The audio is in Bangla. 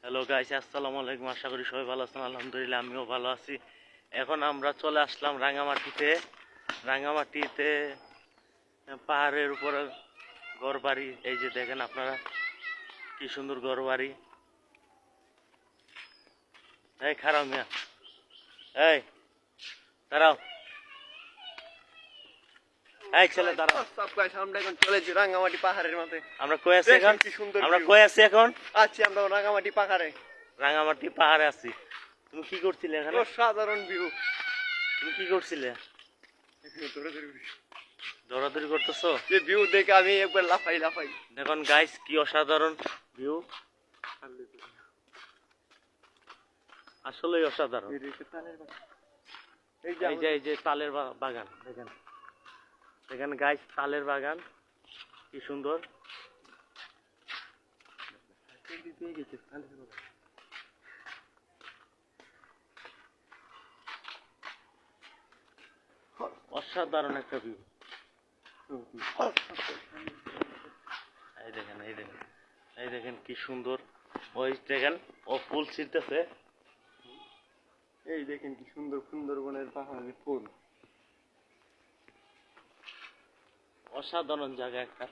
হ্যালো গাইস, আসসালামু আলাইকুম। আশা করি সবাই ভালো আছেন। আলহামদুলিল্লাহ আমিও ভালো আছি। এখন আমরা চলে আসলাম রাঙামাটিতে পাহাড়ের উপরে ঘরবাড়ি। এই যে দেখেন আপনারা কি সুন্দর ঘরবাড়ি। এই খারাপ মিয়া, এই দাঁড়াও, এই ছেলে দাঁড়াও। আমরা এখন চলেছি রাঙ্গামাটি পাহাড়ের মাঝে। আমরা কই আছি এখন? কি সুন্দর আমরা view। কই আছি এখন? আছি আমরা রাঙ্গামাটি পাহাড়ে। রাঙামাটি পাহাড়ে আছি। তুমি কি করছিলে এখানে? অসাধারণ ভিউ। তুমি কি করছিলে? দৌড়াদৌড়ি করতেছো? এই ভিউ দেখে আমি একবার লাফাই। দেখুন গাইস, কি অসাধারণ ভিউ, আসলেই অসাধারণ। এই যে তালের বাগান দেখেন, দেখেন গাইস, তালের বাগান কি সুন্দর। অসাধারণ একটা ভিউ। এই দেখেন কি সুন্দর। ওই দেখেন ও ফুল ছিঁড়তেছে। এই দেখেন কি সুন্দর সুন্দরবনের পাহাড়ের ফুল। অসাধারণ জায়গা একটা।